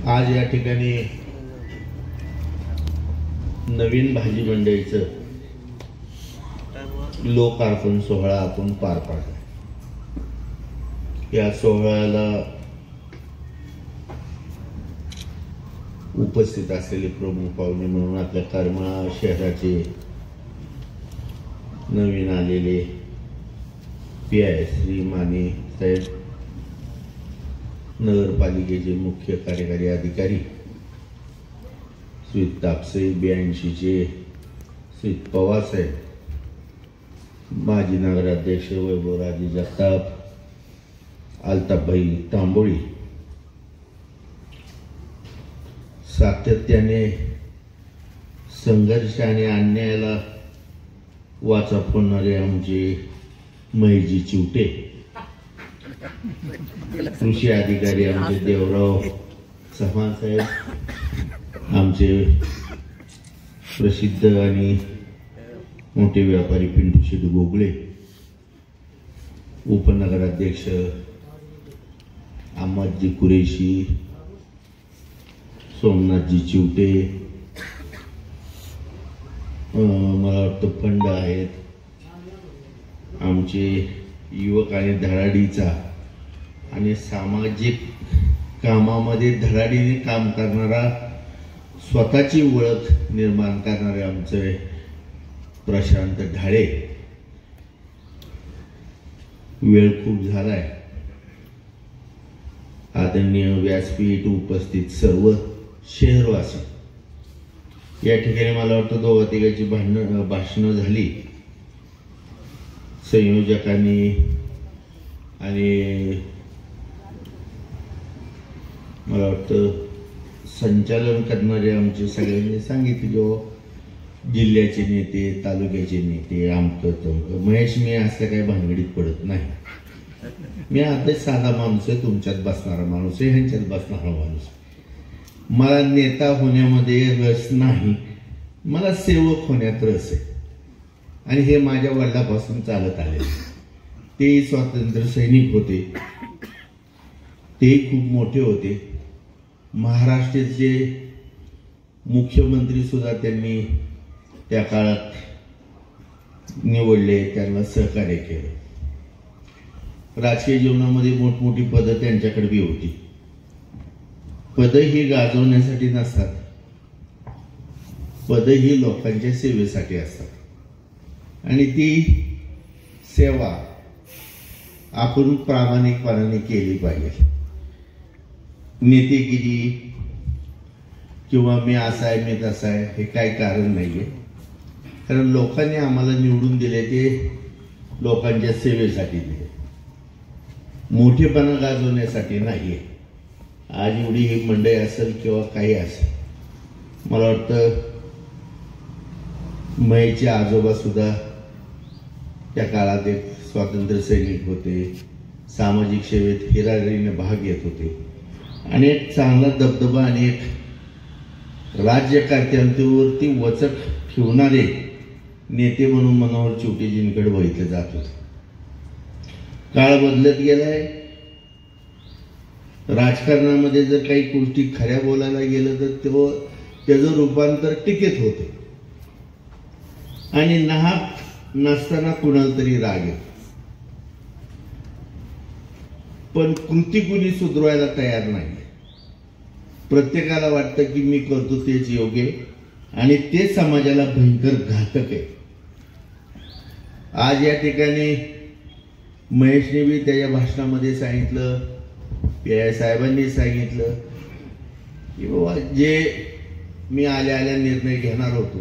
आज या ठिकाणी नवीन भाजी मंडईचं लोकार्पण सोहळा आपण पार पाडला। या सोहळ्याला उपस्थित असलेले प्रमुख पाहुणे म्हणून आपल्या करमाळा शहराचे नवीन आलेले PI श्री माने साहेब, नगरपालिकेचे मुख्य कार्यकारी अधिकारी श्री तापसे 82चे श्री पवार साहेब, माजी नगराध्यक्ष वैभवराजे जगताप, अल्ताफभाई तांबोळी, सातत्याने संघर्ष आणि अन्यायाला वाचा फोडणारे आमचे महेशजी चिवटे, कृषी अधिकारी आमचे देवराव चव्हाण साहेब, आमचे प्रसिद्ध आणि मोठे व्यापारी पिंटू शेठ गोगळे, उपनगराध्यक्ष अहमदजी कुरेशी, सोमनाथजी चिवटे, मला वाटतं फंड आहेत, आमचे युवक आणि धडाडीचा आणि सामाजिक कामामध्ये धडाडीने काम करणारा, स्वतःची ओळख निर्माण करणारे आमचे प्रशांत ढाळे। वेळ खूप झालाय। आदरणीय व्यासपीठ, उपस्थित सर्व शहरवासी, या ठिकाणी मला वाटतं दोघा तिघांची भाषणं झाली। संयोजकांनी आणि मला वाटतं संचालन करणारे आमचे सगळ्यांनी सांगितले, जो जिल्ह्याचे नेते, तालुक्याचे नेते, आमचं तमकं। महेश, मी असं काही भानगडीत पडत नाही। मी आता साधा माणूस आहे, तुमच्यात बसणारा माणूस आहे, ह्यांच्यात बसणारा माणूस। मला नेता होण्यामध्ये रस नाही, मला सेवक होण्यात रस आहे। आणि हे माझ्या वडिलांपासून चालत आले। ते स्वातंत्र्य सैनिक होते, ते खूप मोठे होते। महाराष्ट्राचे मुख्यमंत्री सुद्धा त्यांनी त्या काळात निवडले, त्यांना सहकार्य केले। राजकीय जीवनामध्ये मोठमोठी पदं त्यांच्याकडे बी होती। पदं ही गाजवण्यासाठी नसतात, पदं ही लोकांच्या सेवेसाठी असतात। आणि ती सेवा आपण प्रामाणिकपणाने केली पाहिजे। नेतेगिरी किंवा मी असा आहे, मी तसा आहे, हे काही कारण नाहीये। कारण लोकांनी आम्हाला निवडून दिले, ते लोकांच्या सेवेसाठी दिले, मोठेपणा गाजवण्यासाठी नाहीये। आज एवढी ही मंडई असेल किंवा काही असेल, मला वाटतं मयेचे आजोबा सुद्धा त्या काळात एक स्वातंत्र्य सैनिक होते, सामाजिक सेवेत हिरारीने भाग घेत होते आणि एक चांगला दबदबा आणि एक राज्यकर्त्यांवरती वचक ठेवणारे नेते म्हणून मनोहर चिवटेजींकडे बघितलं जात होतं। काळ बदलत गेलाय। राजकारणामध्ये जर काही गोष्टी खऱ्या बोलायला गेलं तर त्याचं रूपांतर टीकेत होते आणि नाहक नसताना कुणाला तरी राग येतो। पण कृती कुणी सुधारायला तयार नाही। प्रत्येकाला वाटतं की मी करतो तेच योग्य आणि ते समाजाला भयंकर घातक आहे। आज या ठिकाणी महेशने बी त्याच्या भाषणामध्ये सांगितलं, PI साहेबांनी सांगितलं की बाबा जे मी आल्या आल्या निर्णय घेणार होतो,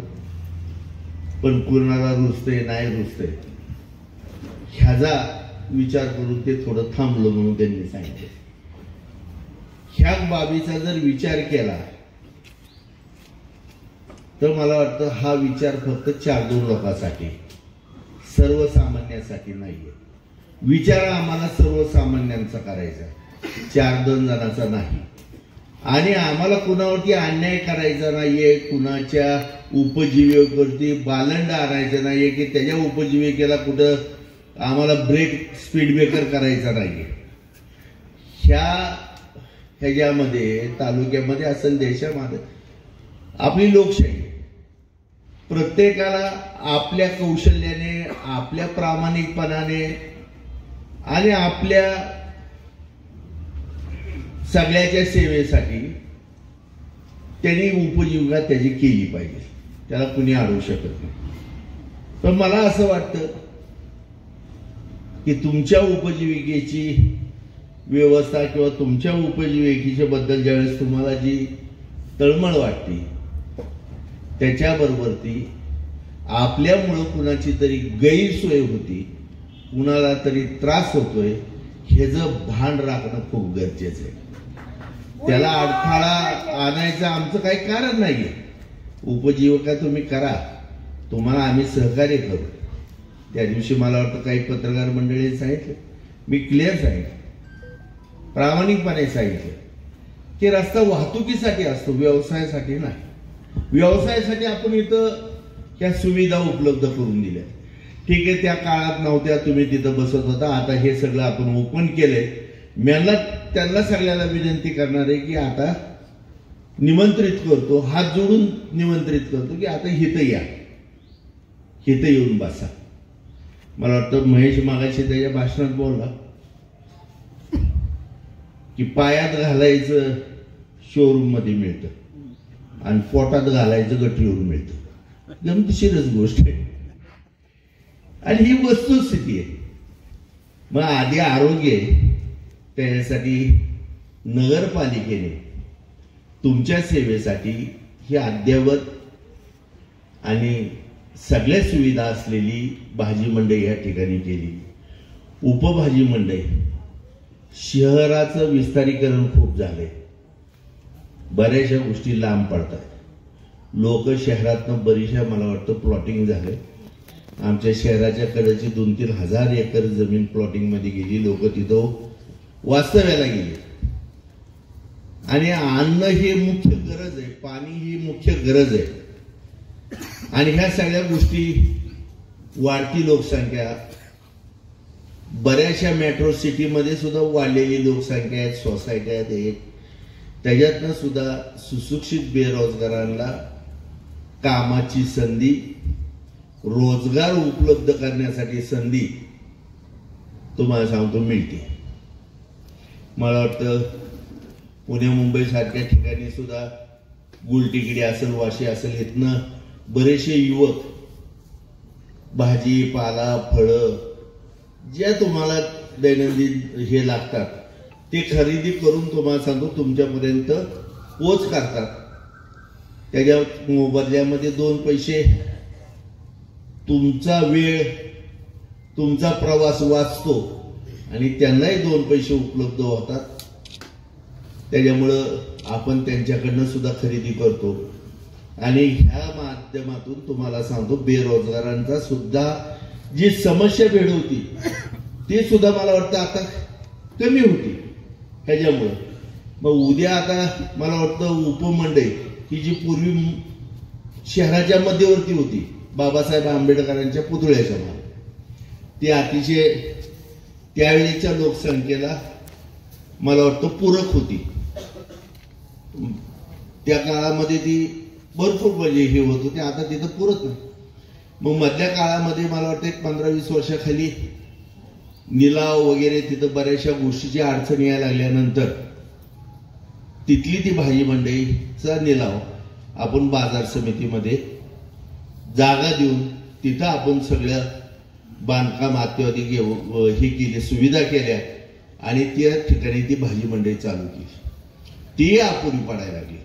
पण कुणाला रुचतंय नाही रुचतंय ह्याचा विचार करून ते थोडं थांबलो म्हणून त्यांनी सांगितलं। ह्या बाबीचा जर विचार केला तर मला वाटतं हा विचार फक्त 4-2 लोकांसाठी, सर्वसामान्यांसाठी नाहीये। विचार आम्हाला सर्वसामान्यांचा करायचा, 4-2 जणांचा नाही। आणि आम्हाला कुणावरती अन्याय करायचा नाहीये, कुणाच्या उपजीविकेवरती बालंड आणायचं नाहीये की त्याच्या उपजीविकेला कुठं आम्हाला ब्रेक स्पीड ब्रेकर करायचा नाहीये। ह्याच्यामध्ये तालुक्यामध्ये असेल देशामध्ये आपली लोकशाही प्रत्येकाला आपल्या कौशल्याने आपल्या प्रामाणिकपणाने आणि आपल्या सगळ्याच्या सेवेसाठी त्यांनी उपजीविका त्याची केली पाहिजे, त्याला कुणी अडवू शकत नाही. पण मला असं वाटतं की तुमच्या उपजीविकेची व्यवस्था किंवा तुमच्या उपजीविकेच्या बद्दल ज्यावेळेस तुम्हाला जी तळमळ वाटते त्याच्याबरोबर ती आपल्यामुळं कुणाची तरी गैरसोय होती, कुणाला तरी त्रास होतोय ह्याचं भान राखणं खूप गरजेचं आहे. त्याला अडथळा आणायचं आमचं काही कारण नाहीये. उपजीविका तुम्ही करा, तुम्हाला आम्ही सहकार्य करू. त्या दिवशी मला वाटतं काही पत्रकार मंडळींनी सांगितलं, मी क्लिअर सांगितलं, प्रामाणिकपणे सांगितलं की रस्ता वाहतुकीसाठी असतो, व्यवसायासाठी नाही. व्यवसायासाठी आपण इथं ह्या सुविधा उपलब्ध करून दिल्या. ठीक आहे, त्या काळात नव्हत्या, तुम्ही तिथं बसत होता. आता हे सगळं आपण ओपन केलंय. त्यांना सगळ्याला विनंती करणार आहे की आता निमंत्रित करतो, हात जोडून निमंत्रित करतो की आता इथं या, इथं येऊन बसा. मला वाटतं महेश मागाशी त्याच्या भाषणात बोलला की पायात घालायचं शोरूम मध्ये मिळतं आणि पोटात घालायचं गटरीवरून मिळतं. गमतीशीरच गोष्ट आहे आणि ही वस्तुस्थिती आहे. मग आधी आरोग्य त्याच्यासाठी नगरपालिकेने तुमच्या सेवेसाठी ही अद्ययावत आणि सगळ्या सुविधा असलेली भाजी मंडई या ठिकाणी केली. उपभाजी मंडई, शहराचं विस्तारीकरण खूप झालंय, बऱ्याचशा गोष्टी लांब पडतात. लोक शहरातनं बरीचशा मला वाटतं प्लॉटिंग झाले. आमच्या शहराच्या कडेची 2-3 हजार एकर जमीन प्लॉटिंग मध्ये गेली. लोक तिथं वास्तव्याला गेले आणि अन्न ही मुख्य गरज आहे, पाणी ही मुख्य गरज आहे. आणि ह्या सगळ्या गोष्टी, वाढती लोकसंख्या, बऱ्याचशा मेट्रो सिटीमध्ये सुद्धा वाढलेली लोकसंख्या आहेत, सोसायट्या आहेत. त्याच्यातनं सुद्धा सुशिक्षित बेरोजगारांना कामाची संधी, रोजगार उपलब्ध करण्यासाठी संधी तुम्हाला सांगतो मिळते. मला वाटतं पुणे मुंबई सारख्या ठिकाणी सुद्धा गुलटेकडी असेल, वाशी असेल, इथनं बरेचसे युवक भाजीपाला, फळं ज्या तुम्हाला दैनंदिन हे लागतात ते खरेदी करून तुम्हाला सांगतो तुमच्यापर्यंत पोच करतात. त्याच्या मोबदल्यामध्ये 2 पैसे तुमचा वेळ, तुमचा प्रवास वाचतो आणि त्यांनाही 2 पैसे उपलब्ध होतात. त्याच्यामुळं आपण त्यांच्याकडनं सुद्धा खरेदी करतो आणि ह्या माध्यमातून तुम्हाला सांगतो बेरोजगारांचा सुद्धा जी समस्या भेडवती ती सुद्धा मला वाटतं आता कमी होती ह्याच्यामुळं. मग उद्या आता मला वाटतं उपमंडई ही जी पूर्वी शहराच्या मध्यवर्ती होती बाबासाहेब आंबेडकरांच्या पुतळ्याच्या मागे, ती अतिशय त्यावेळेच्या लोकसंख्येला मला वाटतं पूरक होती. त्या काळामध्ये ती भरपूर म्हणजे हे होत होते, आता तिथं पुरत नाही. मग मधल्या काळामध्ये मला वाटतं 15-20 वर्षाखाली निलाव वगैरे तिथं बऱ्याचशा गोष्टीची अडचण यायला लागल्यानंतर तिथली ती भाजी मंडईचा निलाव आपण बाजार समितीमध्ये जागा देऊन तिथं आपण सगळ्या बांधकाम आत्यवादी ही केली, सुविधा केल्या आणि त्या ठिकाणी ती भाजी मंडई चालू केली. ती अपुरी पडायला लागली,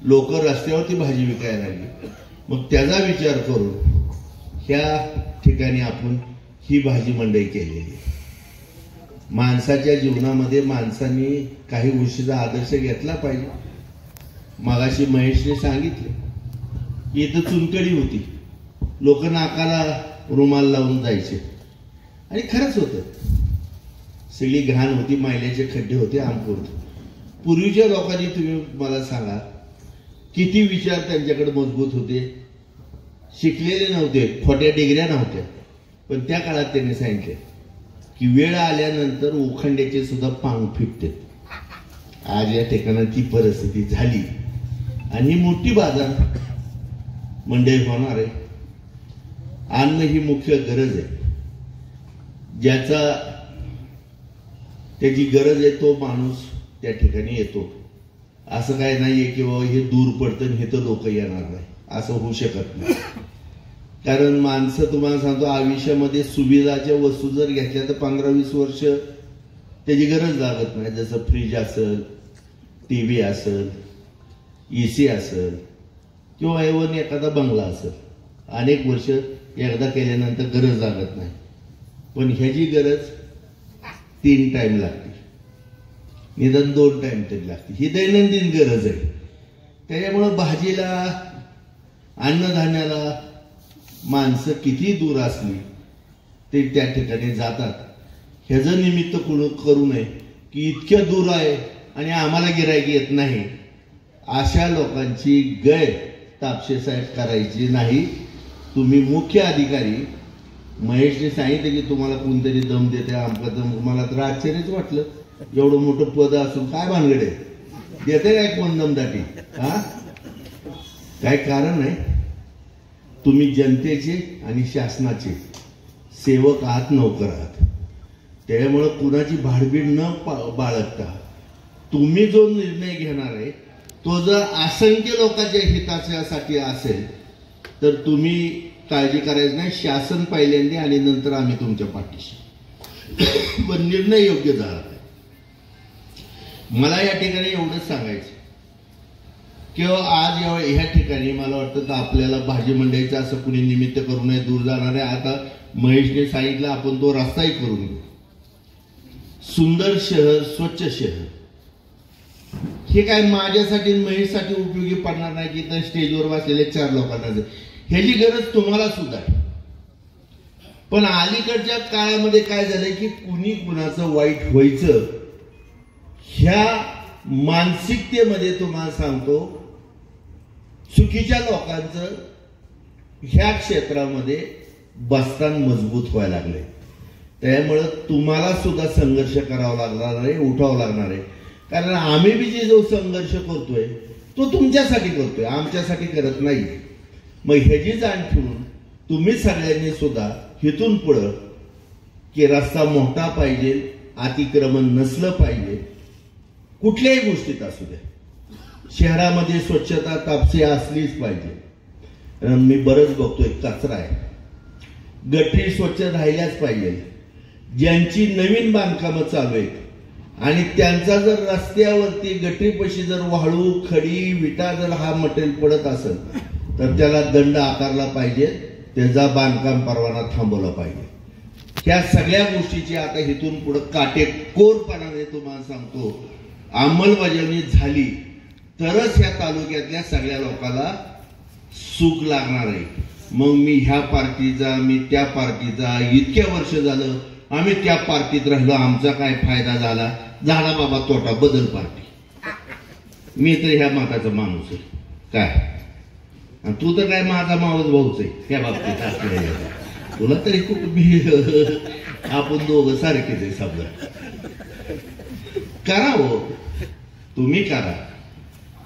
लोक रस्त्यावरती भाजी विकायला लागली. मग त्याचा विचार करून ह्या ठिकाणी आपण ही भाजी मंडई केलेली. माणसाच्या जीवनामध्ये माणसांनी काही गोष्टीचा आदर्श घेतला पाहिजे. मगाशी महेशने सांगितलं की इथं चुनकडी होती, लोक नाकाला रुमाल लावून जायचे आणि खरंच होतं, सगळी घाण होती, मैल्याचे खड्डे होते, आमपूर. पूर्वीच्या लोकांनी तुम्ही मला सांगा किती विचार त्यांच्याकडे मजबूत होते. शिकलेले नव्हते, खोट्या डिग्र्या नव्हत्या, पण त्या काळात त्यांनी सांगितले की वेळ आल्यानंतर उखंड्याचे सुद्धा पांग फिटते. आज या ठिकाणाची परिस्थिती झाली आणि मोठी बाजार मंडई होणार आहे. अन्न ही मुख्य गरज आहे. त्याची गरज आहे तो माणूस त्या ठिकाणी येतो. असं काय नाहीये की बाबा हे दूर पडतं हे तर लोक येणार नाही, असं होऊ शकत नाही. कारण माणसं तुम्हाला सांगतो आयुष्यामध्ये सुविधाच्या वस्तू जर घेतल्या तर 15-20 वर्ष त्याची गरज लागत नाही. जसं फ्रीज असेल, टीव्ही असेल, एसी असेल किंवा एवन एखादा बंगला असेल, अनेक वर्ष एकदा केल्यानंतर गरज लागत नाही. पण ह्याची गरज 3 टाइम लागते, निदान 2 टाइम तरी लागते. ही दैनंदिन गरज आहे. त्याच्यामुळं भाजीला, अन्नधान्याला माणसं किती दूर असली ते त्या ठिकाणी जातात. ह्याचं निमित्त करू नये की इतक्या दूर आहे आणि आम्हाला गिऱ्हाईक येत नाही, अशा लोकांची गैर तापसे साहेब करायची नाही. तुम्ही मुख्य अधिकारी, महेशने सांगितलं की तुम्हाला कोणतरी दम देते आमका दम. मला तर आश्चर्यच वाटलं, एवढं मोठं पद असून काय भानगड आहे, देते काय कोण दमदाटी? हा, काय कारण नाही. तुम्ही जनतेचे आणि शासनाचे सेवक आहात, नोकर आहात. त्यामुळे कुणाची भाडबीड न बाळगता तुम्ही जो निर्णय घेणार आहे तो जर असंख्य लोकांच्या हितासाठी असेल तर तुम्ही काळजी करायची नाही. शासन पहिल्यांदा आणि नंतर आम्ही तुमच्या पाठीशी. पण निर्णय योग्य झाला. मला या ठिकाणी एवढंच सांगायचं किंवा आज ह्या ठिकाणी मला वाटतं तर आपल्याला भाजी मंडईचं असं कुणी निमित्त करू नये, दूर जाणार आहे. आता महेशने सांगितलं आपण तो रस्ताही करून घेऊ. सुंदर शहर, स्वच्छ शहर हे काय माझ्यासाठी महेशसाठी उपयोगी पडणार नाही की तर स्टेजवर बसलेले 4 लोकांना. ह्याची गरज तुम्हाला सुद्धा आहे. पण अलीकडच्या काळामध्ये काय झालंय की कुणी कुणाचं वाईट व्हायचं ह्या मानसिकतेमध्ये तुम्हाला सांगतो चुकीच्या लोकांचं ह्या क्षेत्रामध्ये बस्तान मजबूत व्हायला लागले. त्यामुळे तुम्हाला सुद्धा संघर्ष करावा लागणार आहे, उठावं लागणार आहे. कारण आम्ही बी जो संघर्ष करतोय तो तुमच्यासाठी करतोय, आमच्यासाठी करत नाही. मग ह्याची जाण ठेवून तुम्ही सगळ्यांनी सुद्धा इथून पुढं की रस्ता मोठा पाहिजे, अतिक्रमण नसलं पाहिजे, कुठल्याही गोष्टीत असू द्या. शहरामध्ये स्वच्छता तापसी असलीच पाहिजे. मी बरंच बघतोय कचरा आहे, गटरी स्वच्छ राहिल्याच पाहिजे. ज्यांची नवीन बांधकामं चालू आहेत आणि त्यांचा जर रस्त्यावरती गटरीपाशी जर वाळू, खडी, विटा जर हा मटेरियल पडत असेल तर त्याला दंड आकारला पाहिजे, त्याचा बांधकाम परवाना थांबवला पाहिजे. ह्या सगळ्या गोष्टीची आता इथून पुढे काटेकोरपणाने तुम्हाला सांगतो अंमलबजावणी झाली तरच ह्या तालुक्यातल्या सगळ्या लोकांना सुख लागणार आहे. मग मी ह्या पार्टीचा, मी त्या पार्टीचा, इतक्या वर्ष झालं आम्ही त्या पार्टीत राहिलो, आमचा काय फायदा झाला? झाला बाबा तोटा, बदल पार्टी. मी तर ह्या मताचा माणूस आहे. काय तू तर काय माझा मावस भाऊच आहे त्या बाबतीत. तुला तरी खूप आपण दोघं सारखेच आहे. समजा करा हो, तुम्ही करा.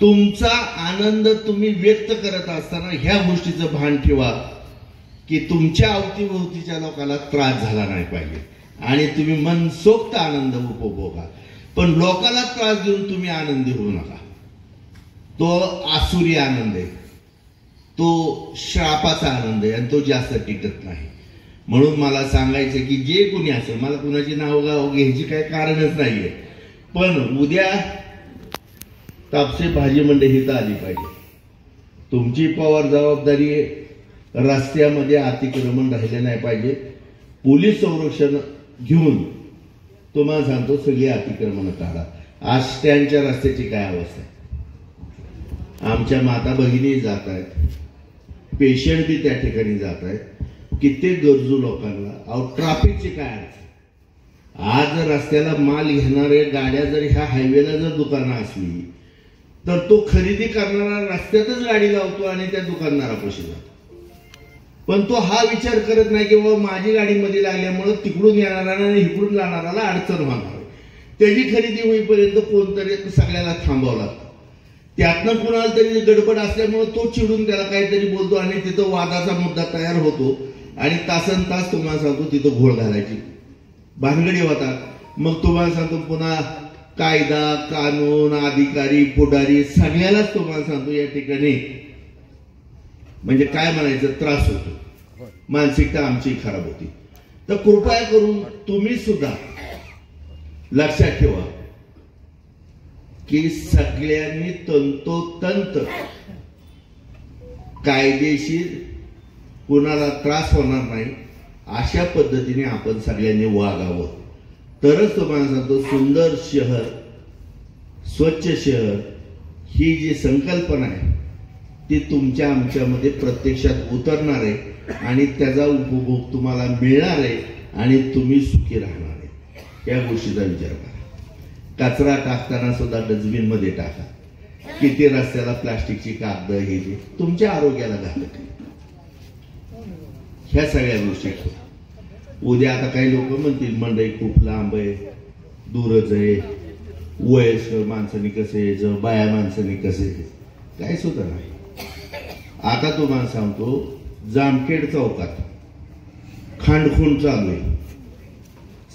तुमचा आनंद तुम्ही व्यक्त करत असताना ह्या गोष्टीचं भान ठेवा की तुमच्या अवतीभोवतीच्या लोकांना त्रास झाला नाही पाहिजे आणि तुम्ही मनसोक्त आनंद उपभोगा. पण लोकांना त्रास देऊन तुम्ही आनंदी होऊ नका. तो आसुरी आनंद आहे, तो श्रापाचा आनंद आहे आणि तो जास्त टिकत नाही. म्हणून मला सांगायचं की जे कोणी असेल, मला कुणाची नाव गाव घ्यायची काही कारणच नाहीये, पण उद्या तापसे भाजी मंडई हित आली पाहिजे. तुमची पॉवर जबाबदारी आहे. रस्त्यामध्ये अतिक्रमण राहिले नाही पाहिजे. पोलीस संरक्षण घेऊन तुम्हाला सांगतो सगळी अतिक्रमण काढा. आज स्टँडच्या रस्त्याची काय अवस्था आहे? आमच्या माता भगिनी जात आहेत, पेशंट बी त्या ठिकाणी जात आहेत, कित्येक गरजू लोकांना. अहो ट्रॅफिकची काय अडचण. आज जर रस्त्याला माल घेणारे गाड्या जर ह्या हायवेला जर दुकानं असली तर तो खरेदी करणारा रस्त्यातच गाडी लावतो आणि त्या दुकानदारापाशी जातो. पण तो हा विचार करत नाही की बाबा माझी गाडी मध्ये लागल्यामुळे तिकडून येणारा आणि इकडून जाणाऱ्याला अडचण होणार. त्याची खरेदी होईपर्यंत कोणतरी सगळ्याला थांबावं लागतं. त्यातनं कुणाला तरी गडबड असल्यामुळे तो चिडून त्याला काहीतरी बोलतो आणि तिथं वादाचा मुद्दा तयार होतो आणि तासन तास तुम्हाला सांगतो तिथं घोळ घालायची भानगडी होतात. मग तुम्हाला सांगतो पुन्हा कायदा कानून अधिकारी पुढारी सगळ्यालाच तुम्हाला सांगतो या ठिकाणी म्हणजे काय म्हणायचं त्रास होतो, मानसिकता आमची खराब होती. तर कृपया करून तुम्ही सुद्धा लक्षात ठेवा की सगळ्यांनी तंतोतंत कायदेशीर कुणाला त्रास होणार नाही अशा पद्धतीने आपण सगळ्यांनी वागावं. तरच तुम्हाला सांगतो सुंदर शहर स्वच्छ शहर ही जी संकल्पना आहे ती तुमच्या आमच्यामध्ये प्रत्यक्षात उतरणार आहे आणि त्याचा उपभोग तुम्हाला मिळणार आहे आणि तुम्ही सुखी राहणार आहे. या गोष्टीचा विचार करा. कचरा टाकताना सुद्धा डस्टबिन मध्ये टाका. किती रस्त्याला प्लास्टिकची कागद हे तुमच्या आरोग्याला घातक आहे. ह्या सगळ्या गोष्टी उद्या आता काही लोक म्हणतील मंडई खूप लांब आहे दूरच आहे वयस्कर माणसांनी कसे यायचं बाया माणसांनी कसे यायचं काय सुद्धा नाही. आता तुम्हाला सांगतो जामखेड चौकात खांडखुंड चालू आहे.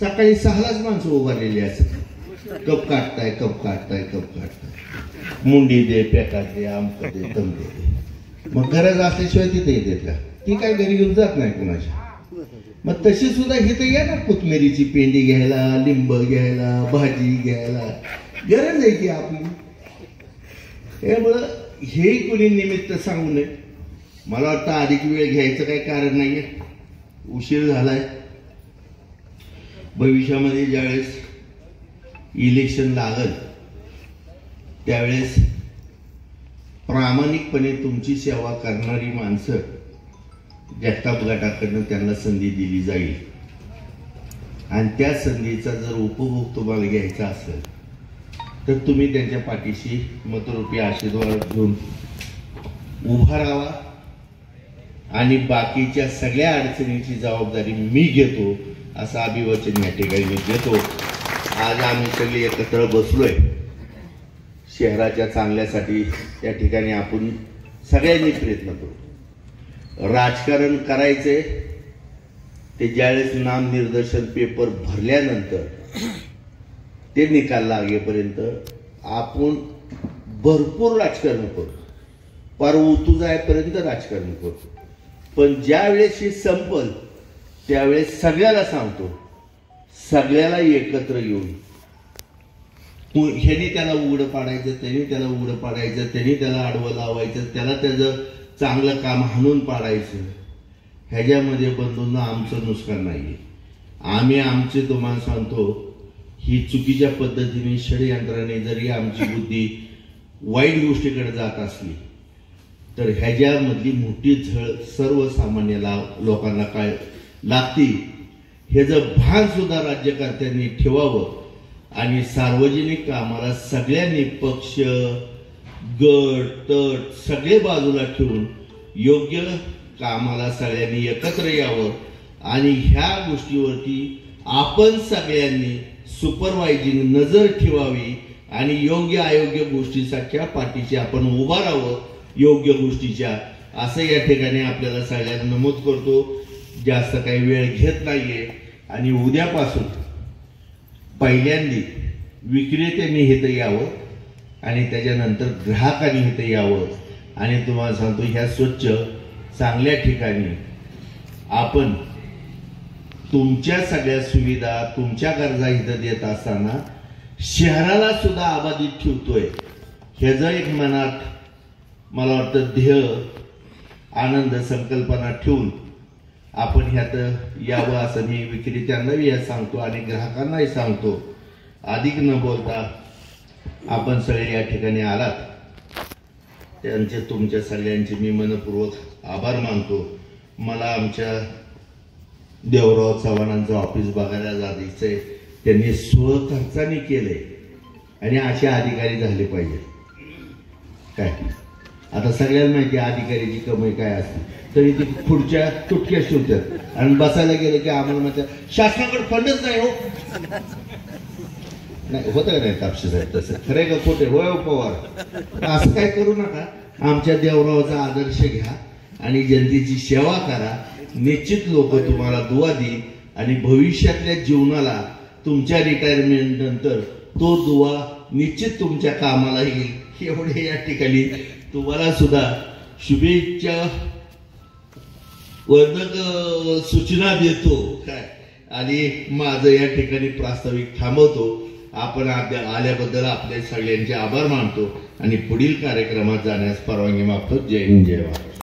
सकाळी 6लाच माणसं उभारलेली असतात. कप काढताय कप काढताय कप काढताय मुंडी दे पेटा दे आमक दे तमक दे. मग गरज असल्याशिवाय तिथे येते का? ती काय घरी घेऊन जात नाही कुणाची. मग तशी सुद्धा इथे या ना कोथमिरीची पेंडी घ्यायला लिंब घ्यायला भाजी घ्यायला गरज आहे की आपली. त्यामुळं हे कोणी निमित्त सांगू नये. मला वाटतं अधिक वेळ घ्यायचं काही कारण नाहीये. उशीर झालाय. भविष्यामध्ये ज्यावेळेस इलेक्शन लागल त्यावेळेस प्रामाणिकपणे तुमची सेवा करणारी माणसं जगताप गटाकडनं त्यांना संधी दिली जाईल आणि त्या संधीचा जर उपभोग तुम्हाला घ्यायचा असेल तर तुम्ही त्यांच्या पाठीशी मतरूपी आशीर्वाद घेऊन उभा राहावा आणि बाकीच्या सगळ्या अडचणीची जबाबदारी मी घेतो असं अभिवचन या ठिकाणी मी देतो. आज आम्ही सगळे एकत्र बसलोय शहराच्या चांगल्यासाठी. त्या ठिकाणी आपण सगळ्यांनी प्रयत्न करू. राजकारण करायचे ते ज्यावेळेस नामनिर्देशन पेपर भरल्यानंतर ते निकाल लागेपर्यंत आपण भरपूर राजकारण करू. पार उतू जायपर्यंत राजकारण करू. पण ज्या वेळेस हे संपल त्यावेळेस सगळ्याला सांगतो सगळ्याला एकत्र येऊन ह्याने त्याला उघडं पाडायचं त्याने त्याला उघडं पाडायचं त्याने त्याला आडवं लावायचं त्याला त्याचं चांगलं काम हाणून पाडायचं. ह्याच्यामध्ये बंधूंना आमचं नुकसान नाहीये. आम्ही आमचे तुम्हाला सांगतो ही चुकीच्या पद्धतीने षडयंत्राने जरी आमची बुद्धी वाईट गोष्टीकडे जात असली तर ह्याच्यामधली मोठी झळ सर्वसामान्य लोकांना काय लागती ह्याचं भान सुद्धा राज्यकर्त्यांनी ठेवावं आणि सार्वजनिक कामाला सगळ्यांनी पक्ष गट तट सगळे बाजूला ठेवून योग्य कामाला सगळ्यांनी एकत्र यावं आणि ह्या गोष्टीवरती आपण सगळ्यांनी सुपरवायझिंग नजर ठेवावी आणि योग्य अयोग्य गोष्टीसारख्या पाठीशी आपण उभा राहावं योग्य गोष्टीच्या असं या ठिकाणी आपल्याला सगळ्यांना नमूद करतो. जास्त काही वेळ घेत नाहीये आणि उद्यापासून पहिल्यांदा विक्रेत्यांनी इथं यावं आणि त्याच्यानंतर ग्राहकांनी इथं यावं आणि तुम्हाला सांगतो ह्या स्वच्छ चांगल्या ठिकाणी आपण तुमच्या सगळ्या सुविधा तुमच्या गरजा इथं देत असताना शहराला सुद्धा अबाधित ठेवतोय ह्याचं एक मनात मला वाटतं ध्येय आनंद संकल्पना ठेवून आपण ह्यात यावं असं मी विक्रेत्यांनाही सांगतो आणि ग्राहकांनाही सांगतो. अधिक न बोलता आपण सगळे या ठिकाणी आलात त्यांचे तुमच्या सगळ्यांचे मी मनपूर्वक आभार मानतो. मला आमच्या देवराव चव्हाणांचं ऑफिस बघायला जायचंय. त्यांनी स्वखर्चाने केलंय आणि असे अधिकारी झाले पाहिजे. काय आता सगळ्यांना माहिती अधिकारीची कमाई काय असते तरी ती खुर्च्या तुटक्या ठेवतात आणि बसायला गेलं की आम्हाला म्हणतात शासनाकडे फंडच नाही हो. नाही होतं का नाही तापशी साहेब तसं खरंय का खोटे होय पवार असं काय करू नका आमच्या देवरावाचा आदर्श घ्या आणि जनतेची सेवा करा निश्चित लोक तुम्हाला दुवा देईल आणि भविष्यातल्या जीवनाला तुमच्या रिटायरमेंट नंतर तो दुवा निश्चित तुमच्या कामाला येईल एवढे या ठिकाणी तुम्हाला सुद्धा शुभेच्छा वर्धक सूचना देतो काय आणि माझं या ठिकाणी प्रास्ताविक थांबवतो आपण आल्याबद्दल आपल्या सगळ्यांचे आभार मानतो आणि पुढील कार्यक्रमात जाण्यास परवानगी मागतो जय हिंद जय भारत.